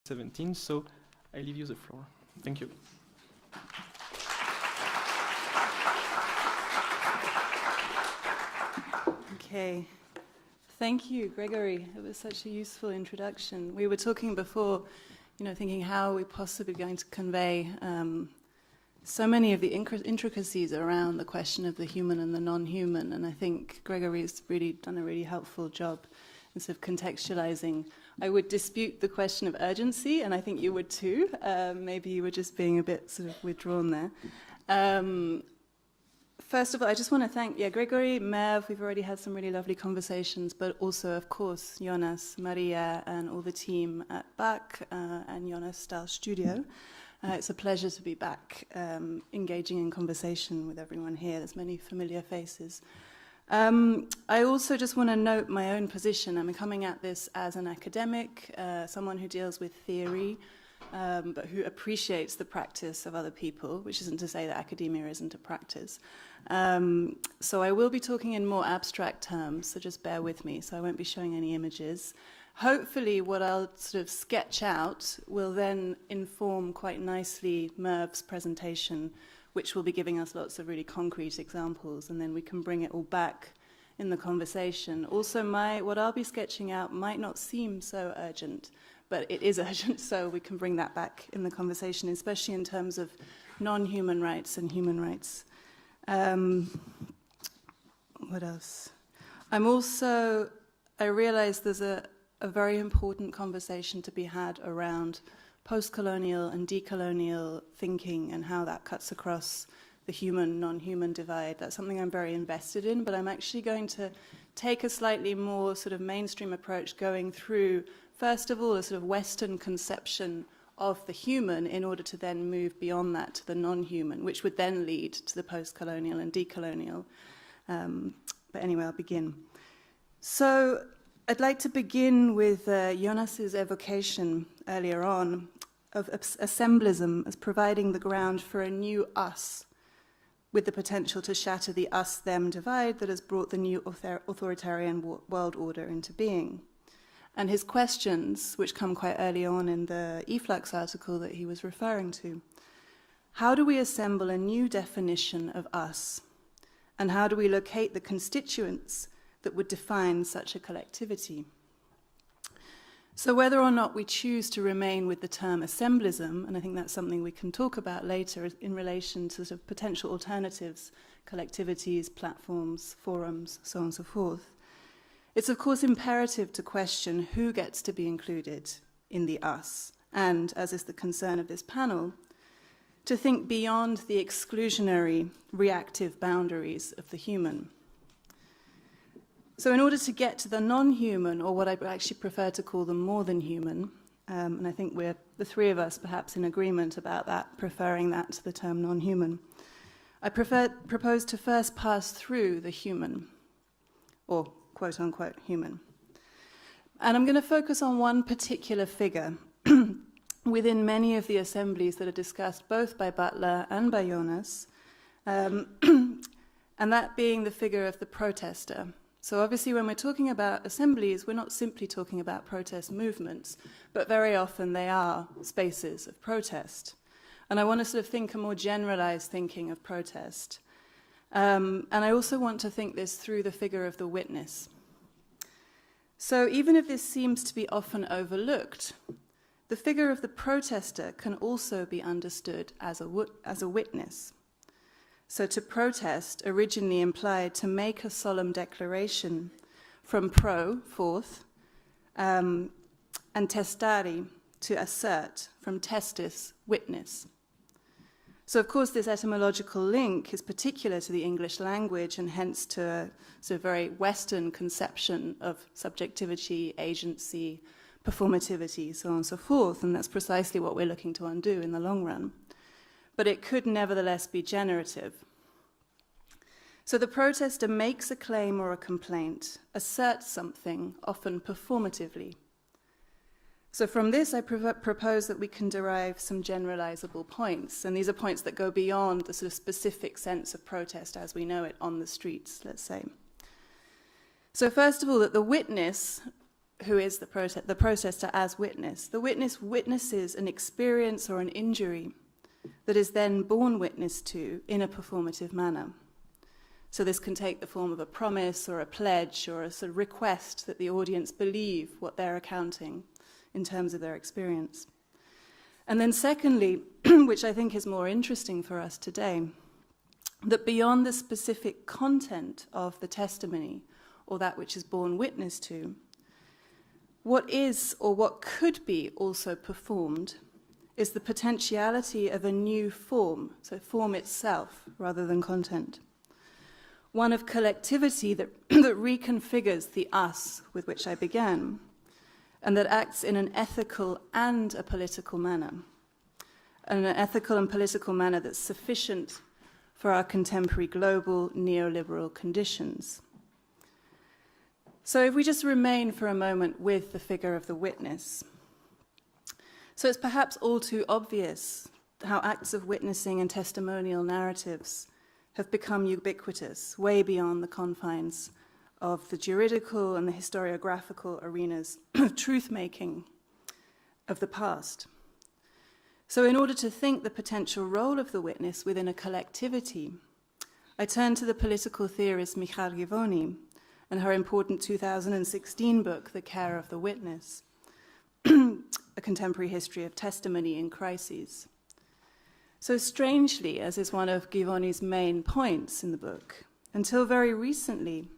17, so I leave you the floor. Thank you. Okay. Thank you, Gregory. It was such a useful introduction. We were talking before, thinking how are we possibly going to convey so many of the intricacies around the question of the human and the non-human, and I think Gregory's really done a really helpful job in sort of contextualizing. I would dispute the question of urgency, and I think you would too. Maybe you were just being a bit sort of withdrawn there. First of all, I just want to thank Gregory, Merv. We've already had some really lovely conversations, but also, of course, Jonas, Maria, and all the team at BAC and Jonas Stahl Studio. It's a pleasure to be back engaging in conversation with everyone here. There's many familiar faces. I also just want to note my own position. I'm coming at this as an academic, someone who deals with theory, but who appreciates the practice of other people, which isn't to say that academia isn't a practice. So I will be talking in more abstract terms, so just bear with me. So I won't be showing any images. Hopefully what I'll sort of sketch out will then inform quite nicely Merv's presentation, which will be giving us lots of really concrete examples, and then we can bring it all back in the conversation. Also, what I'll be sketching out might not seem so urgent, but it is urgent, so we can bring that back in the conversation, especially in terms of non-human rights and human rights. What else? I realize there's a very important conversation to be had around post-colonial and decolonial thinking and how that cuts across the human, non-human divide. That's something I'm very invested in, but I'm actually going to take a slightly more sort of mainstream approach, going through, first of all, a sort of Western conception of the human in order to then move beyond that to the non-human, which would then lead to the post-colonial and decolonial. But anyway, I'll begin. So I'd like to begin with Jonas's evocation earlier on of assemblism as providing the ground for a new us, with the potential to shatter the us-them divide that has brought the new authoritarian world order into being. And his questions, which come quite early on in the eFlux article that he was referring to: how do we assemble a new definition of us? And how do we locate the constituents that would define such a collectivity? So whether or not we choose to remain with the term assemblism, and I think that's something we can talk about later in relation to sort of potential alternatives, collectivities, platforms, forums, so on and so forth, it's of course imperative to question who gets to be included in the us, and, as is the concern of this panel, to think beyond the exclusionary, reactive boundaries of the human. So in order to get to the non-human, or what I actually prefer to call the more than human, and I think we're, the three of us, perhaps in agreement about that, preferring that to the term non-human, I propose to first pass through the human, or quote-unquote human. And I'm going to focus on one particular figure within many of the assemblies that are discussed both by Butler and by Jonas, and that being the figure of the protester. So obviously when we're talking about assemblies, we're not simply talking about protest movements, but very often they are spaces of protest. And I want to sort of think a more generalized thinking of protest. And I also want to think this through the figure of the witness. So even if this seems to be often overlooked, the figure of the protester can also be understood as a witness. So to protest originally implied to make a solemn declaration, from pro, forth, and testari, to assert, from testis, witness. So of course this etymological link is particular to the English language and hence to a sort of very Western conception of subjectivity, agency, performativity, so on and so forth, and that's precisely what we're looking to undo in the long run. But it could nevertheless be generative. So the protester makes a claim or a complaint, asserts something, often performatively. So from this, I propose that we can derive some generalizable points, and these are points that go beyond the sort of specific sense of protest as we know it on the streets, let's say. So first of all, that the witness who is the protester as witness. The witness witnesses an experience or an injury that is then borne witness to in a performative manner. So this can take the form of a promise or a pledge or a sort of request that the audience believe what they're accounting in terms of their experience. And then secondly, which I think is more interesting for us today, that beyond the specific content of the testimony or that which is borne witness to, what is or what could be also performed is the potentiality of a new form, so form itself rather than content. One of collectivity that reconfigures the us with which I began, and that acts in an ethical and a political manner, and an ethical and political manner that's sufficient for our contemporary global neoliberal conditions. So if we just remain for a moment with the figure of the witness. So it's perhaps all too obvious how acts of witnessing and testimonial narratives have become ubiquitous, way beyond the confines of the juridical and the historiographical arenas of truth-making of the past. So in order to think the potential role of the witness within a collectivity, I turn to the political theorist Michal Givoni and her important 2016 book, The Care of the Witness, A Contemporary History of Testimony in Crises. So strangely, as is one of Givoni's main points in the book, until very recently,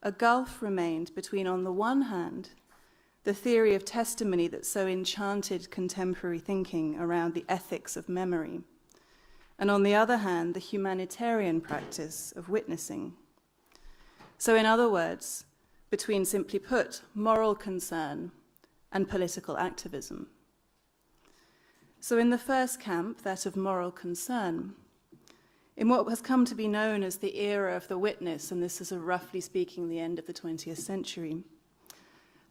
a gulf remained between, on the one hand, the theory of testimony that so enchanted contemporary thinking around the ethics of memory, and on the other hand, the humanitarian practice of witnessing. So in other words, between, simply put, moral concern and political activism. So in the first camp, that of moral concern, in what has come to be known as the era of the witness, and this is roughly speaking the end of the 20th century,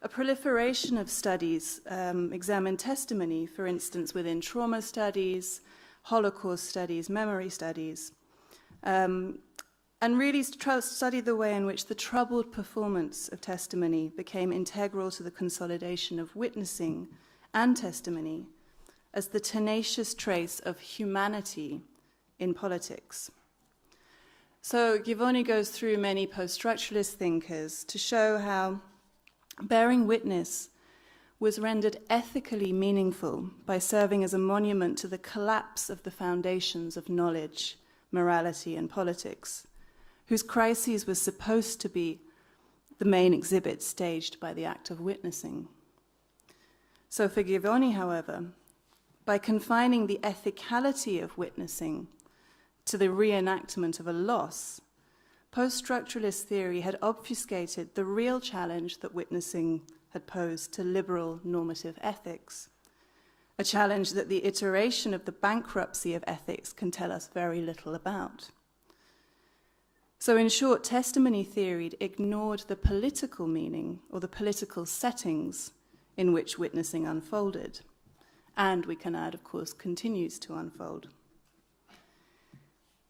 a proliferation of studies examine testimony, for instance, within trauma studies, Holocaust studies, memory studies, and really study the way in which the troubled performance of testimony became integral to the consolidation of witnessing and testimony as the tenacious trace of humanity in politics. So Givoni goes through many post-structuralist thinkers to show how bearing witness was rendered ethically meaningful by serving as a monument to the collapse of the foundations of knowledge, morality, and politics, whose crises was supposed to be the main exhibit staged by the act of witnessing. So for Givoni, however, by confining the ethicality of witnessing to the reenactment of a loss, post-structuralist theory had obfuscated the real challenge that witnessing had posed to liberal normative ethics, a challenge that the iteration of the bankruptcy of ethics can tell us very little about. So in short, testimony theory ignored the political meaning or the political settings in which witnessing unfolded, and we can add, of course, continues to unfold.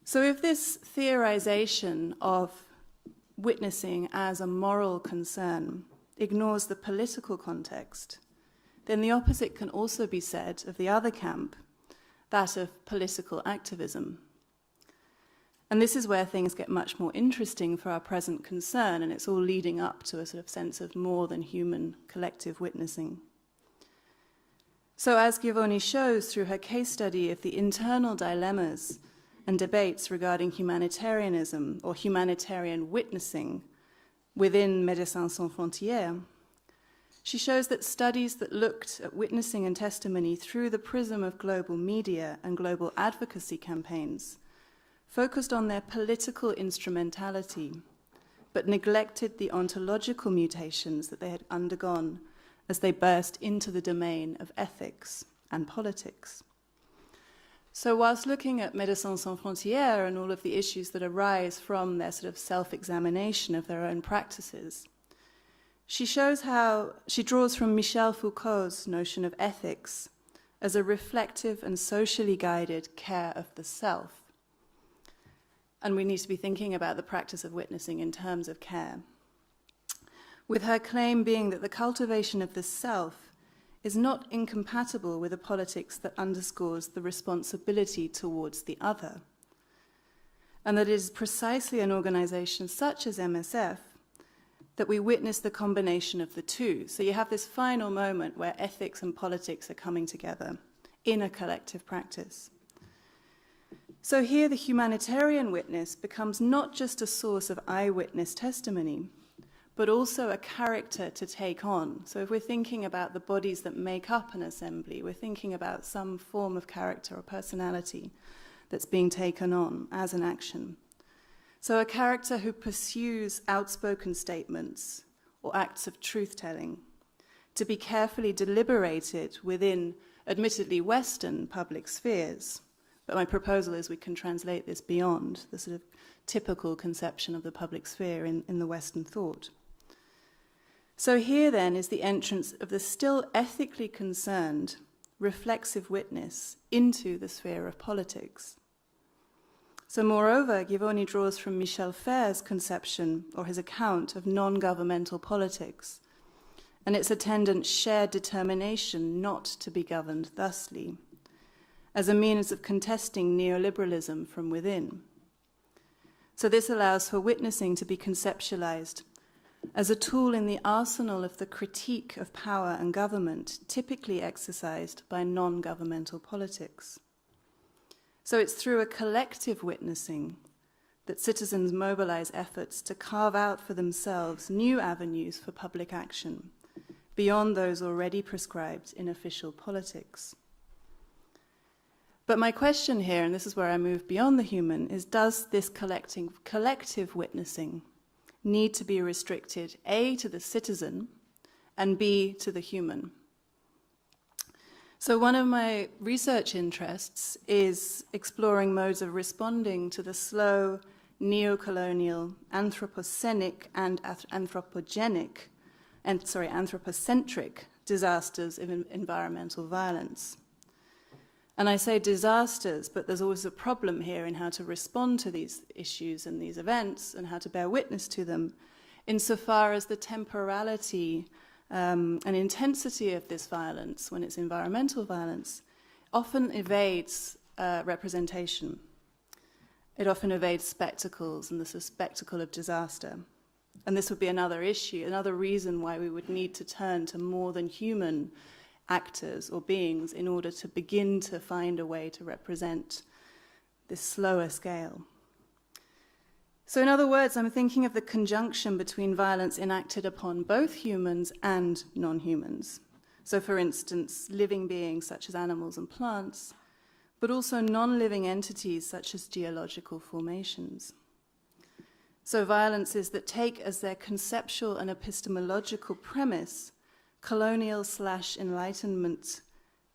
So if this theorization of witnessing as a moral concern ignores the political context, then the opposite can also be said of the other camp, that of political activism. And this is where things get much more interesting for our present concern, and it's all leading up to a sort of sense of more than human collective witnessing. So as Givoni shows through her case study of the internal dilemmas and debates regarding humanitarianism or humanitarian witnessing within Médecins Sans Frontières, she shows that studies that looked at witnessing and testimony through the prism of global media and global advocacy campaigns focused on their political instrumentality, but neglected the ontological mutations that they had undergone as they burst into the domain of ethics and politics. So whilst looking at Médecins Sans Frontières and all of the issues that arise from their sort of self-examination of their own practices, she draws from Michel Foucault's notion of ethics as a reflective and socially guided care of the self. And we need to be thinking about the practice of witnessing in terms of care. with her claim being that the cultivation of the self is not incompatible with a politics that underscores the responsibility towards the other, and that it is precisely an organization such as MSF that we witness the combination of the two. So you have this final moment where ethics and politics are coming together in a collective practice. So here the humanitarian witness becomes not just a source of eyewitness testimony, but also a character to take on. So if we're thinking about the bodies that make up an assembly, we're thinking about some form of character or personality that's being taken on as an action. So a character who pursues outspoken statements or acts of truth-telling to be carefully deliberated within, admittedly, Western public spheres. But my proposal is we can translate this beyond the sort of typical conception of the public sphere in the Western thought. So here then is the entrance of the still ethically concerned, reflexive witness into the sphere of politics. So moreover, Givoni draws from Michel Ferre's conception or his account of non-governmental politics and its attendant shared determination not to be governed thusly, as a means of contesting neoliberalism from within. So this allows for witnessing to be conceptualized as a tool in the arsenal of the critique of power and government typically exercised by non-governmental politics. So it's through a collective witnessing that citizens mobilize efforts to carve out for themselves new avenues for public action beyond those already prescribed in official politics. But my question here, and this is where I move beyond the human, is does this collective witnessing need to be restricted, A, to the citizen, and B, to the human? So one of my research interests is exploring modes of responding to the slow, neo-colonial, anthropocenic and anthropocentric disasters of environmental violence. And I say disasters, but there's always a problem here in how to respond to these issues and these events and how to bear witness to them, insofar as the temporality and intensity of this violence, when it's environmental violence, often evades representation. It often evades spectacles and the spectacle of disaster. And this would be another issue, another reason why we would need to turn to more than human actors or beings in order to begin to find a way to represent this slower scale. So in other words, I'm thinking of the conjunction between violence enacted upon both humans and non-humans. So for instance, living beings such as animals and plants, but also non-living entities such as geological formations. So violences that take as their conceptual and epistemological premise colonial/Enlightenment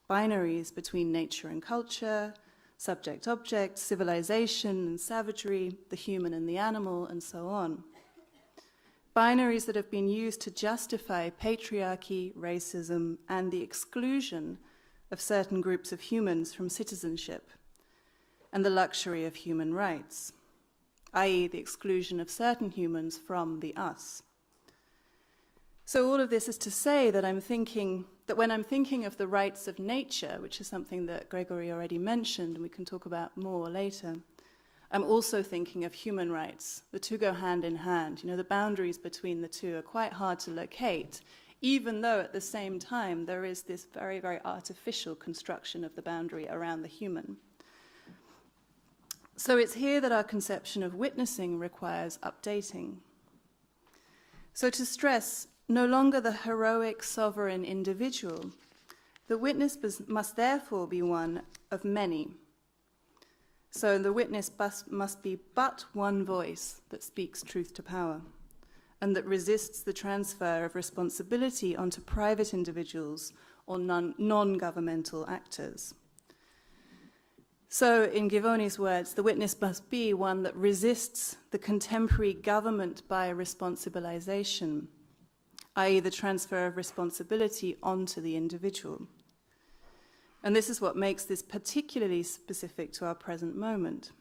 binaries between nature and culture, subject-object, civilization and savagery, the human and the animal, and so on. Binaries that have been used to justify patriarchy, racism, and the exclusion of certain groups of humans from citizenship, and the luxury of human rights, i.e. the exclusion of certain humans from the us. So all of this is to say that when I'm thinking of the rights of nature, which is something that Gregory already mentioned, and we can talk about more later, I'm also thinking of human rights. The two go hand in hand. You know, the boundaries between the two are quite hard to locate, even though at the same time there is this very, very artificial construction of the boundary around the human. So it's here that our conception of witnessing requires updating. So to stress, no longer the heroic, sovereign individual, the witness must therefore be one of many. So the witness must be but one voice that speaks truth to power and that resists the transfer of responsibility onto private individuals or non-governmental actors. So in Givoni's words, the witness must be one that resists the contemporary government by responsibilization, i.e. the transfer of responsibility onto the individual. And this is what makes this particularly specific to our present moment.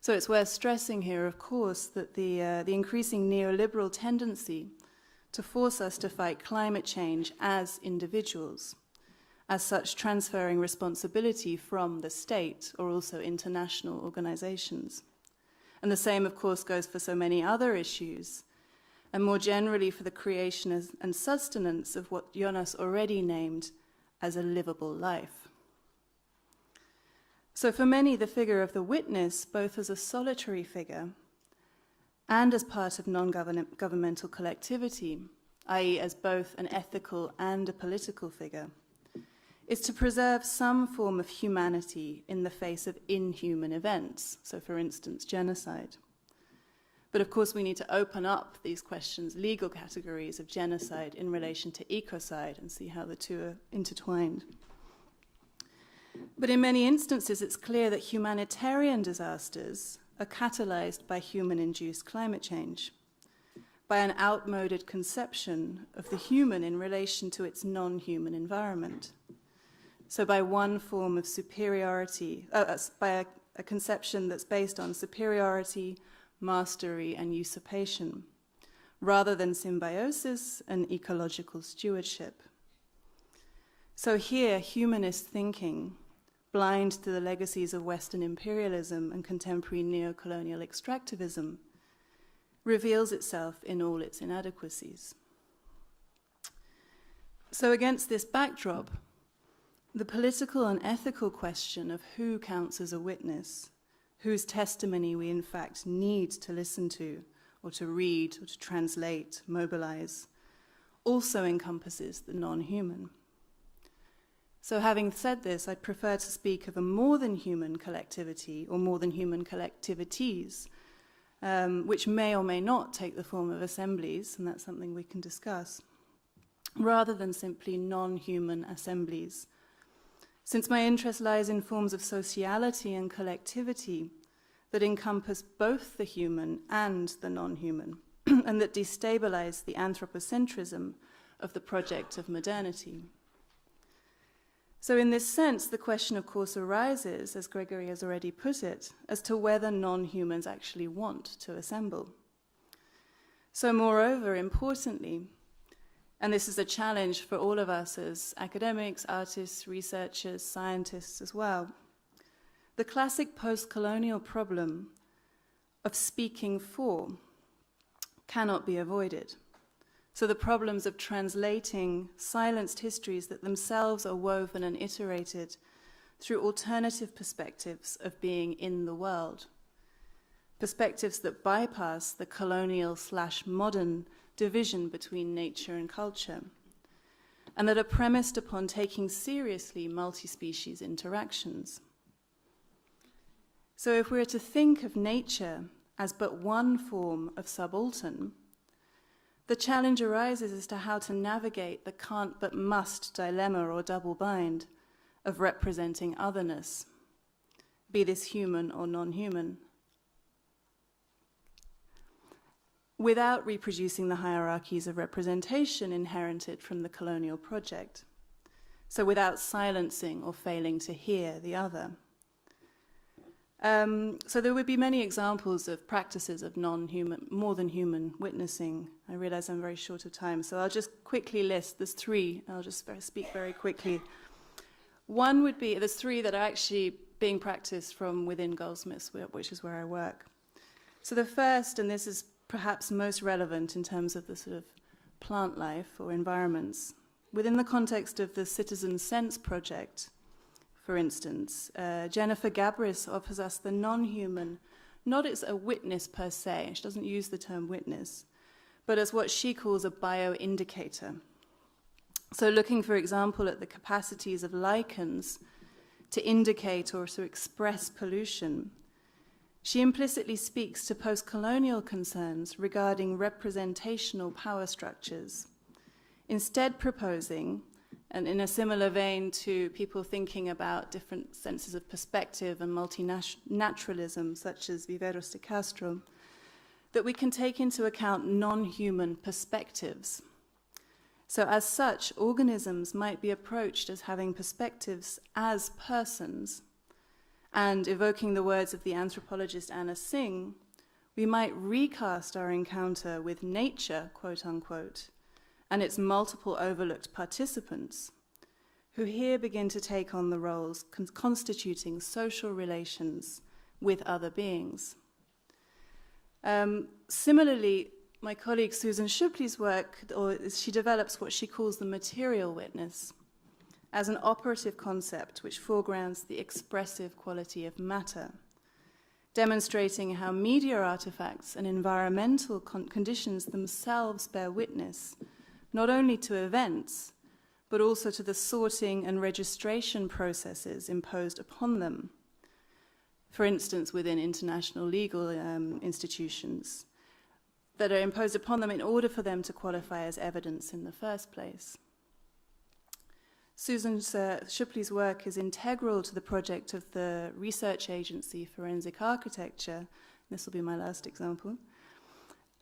So it's worth stressing here, of course, that the increasing neoliberal tendency to force us to fight climate change as individuals, as such transferring responsibility from the state or also international organizations. And the same, of course, goes for so many other issues, and more generally for the creation and sustenance of what Jonas already named as a livable life. So for many, the figure of the witness, both as a solitary figure and as part of non-governmental collectivity, i.e. as both an ethical and a political figure, is to preserve some form of humanity in the face of inhuman events, so for instance, genocide. But of course we need to open up these questions, legal categories of genocide in relation to ecocide, and see how the two are intertwined. But in many instances it's clear that humanitarian disasters are catalyzed by human-induced climate change, by an outmoded conception of the human in relation to its non-human environment. So by one form of superiority, by a conception that's based on superiority, mastery, and usurpation, rather than symbiosis and ecological stewardship. So here, humanist thinking, blind to the legacies of Western imperialism and contemporary neo-colonial extractivism, reveals itself in all its inadequacies. So against this backdrop, the political and ethical question of who counts as a witness, whose testimony we in fact need to listen to, or to read, or to translate, mobilize, also encompasses the non-human. So having said this, I'd prefer to speak of a more than human collectivity, or more than human collectivities, which may or may not take the form of assemblies, and that's something we can discuss, rather than simply non-human assemblies. Since my interest lies in forms of sociality and collectivity that encompass both the human and the non-human, and that destabilize the anthropocentrism of the project of modernity. So in this sense, the question, of course, arises, as Gregory has already put it, as to whether non-humans actually want to assemble. So moreover, importantly, and this is a challenge for all of us as academics, artists, researchers, scientists as well, the classic post-colonial problem of speaking for cannot be avoided. So the problems of translating silenced histories that themselves are woven and iterated through alternative perspectives of being in the world, perspectives that bypass the colonial/modern division between nature and culture, and that are premised upon taking seriously multi-species interactions. So if we're to think of nature as but one form of subaltern, the challenge arises as to how to navigate the can't but must dilemma or double bind of representing otherness, be this human or non-human, without reproducing the hierarchies of representation inherited from the colonial project, so without silencing or failing to hear the other. So there would be many examples of practices of non-human, more than human witnessing. I realize I'm very short of time, so I'll just quickly list, there's three, I'll just speak very quickly. One would be, there's three that are actually being practiced from within Goldsmith, which is where I work. So the first, and this is perhaps most relevant in terms of the sort of plant life or environments, within the context of the Citizen Sense project, for instance, Jennifer Gabris offers us the non-human, not as a witness per se, she doesn't use the term witness, but as what she calls a bioindicator. So looking, for example, at the capacities of lichens to indicate or to express pollution, she implicitly speaks to post-colonial concerns regarding representational power structures, instead proposing, and in a similar vein to people thinking about different senses of perspective and multinaturalism, such as Viveros de Castro, that we can take into account non-human perspectives. So as such, organisms might be approached as having perspectives as persons, and evoking the words of the anthropologist Anna Singh, we might recast our encounter with nature, quote unquote, and its multiple overlooked participants, who here begin to take on the roles constituting social relations with other beings. Similarly, my colleague Susan Shipley's work, she develops what she calls the material witness as an operative concept which foregrounds the expressive quality of matter, demonstrating how media artifacts and environmental conditions themselves bear witness not only to events, but also to the sorting and registration processes imposed upon them, for instance, within international legal institutions, that are imposed upon them in order for them to qualify as evidence in the first place. Susan Shipley's work is integral to the project of the research agency Forensic Architecture. This will be my last example.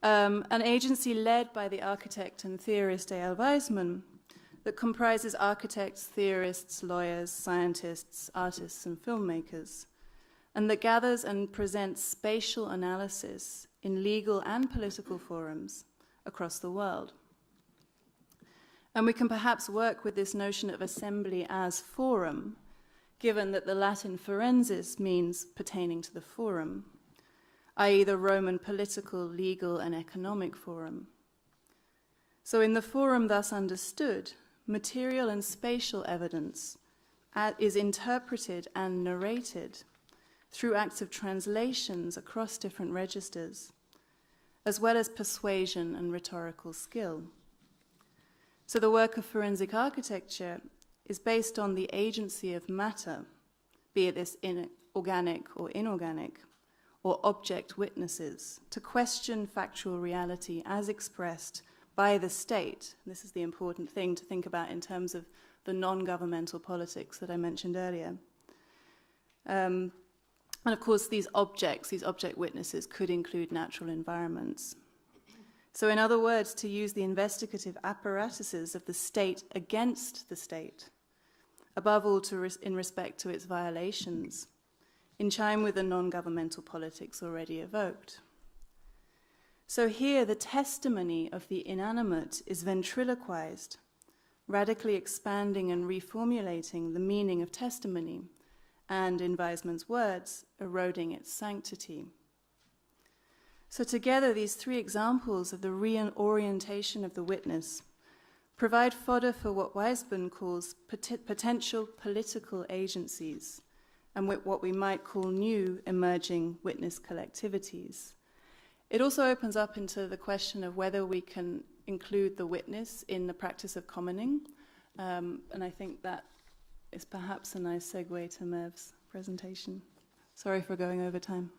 An agency led by the architect and theorist A.L. Weisman that comprises architects, theorists, lawyers, scientists, artists, and filmmakers, and that gathers and presents spatial analysis in legal and political forums across the world. And we can perhaps work with this notion of assembly as forum, given that the Latin forensis means pertaining to the forum, i.e. the Roman political, legal, and economic forum. So in the forum thus understood, material and spatial evidence is interpreted and narrated through acts of translations across different registers, as well as persuasion and rhetorical skill. So the work of forensic architecture is based on the agency of matter, be it this organic or inorganic, or object witnesses, to question factual reality as expressed by the state. This is the important thing to think about in terms of the non-governmental politics that I mentioned earlier. And of course, these object witnesses could include natural environments. So in other words, to use the investigative apparatuses of the state against the state, above all in respect to its violations, in chime with the non-governmental politics already evoked. So here, the testimony of the inanimate is ventriloquized, radically expanding and reformulating the meaning of testimony, and, in Weisman's words, eroding its sanctity. So together, these three examples of the reorientation of the witness provide fodder for what Weisman calls potential political agencies, and what we might call new emerging witness collectivities. It also opens up into the question of whether we can include the witness in the practice of commoning, and I think that is perhaps a nice segue to Merv's presentation. Sorry for going over time.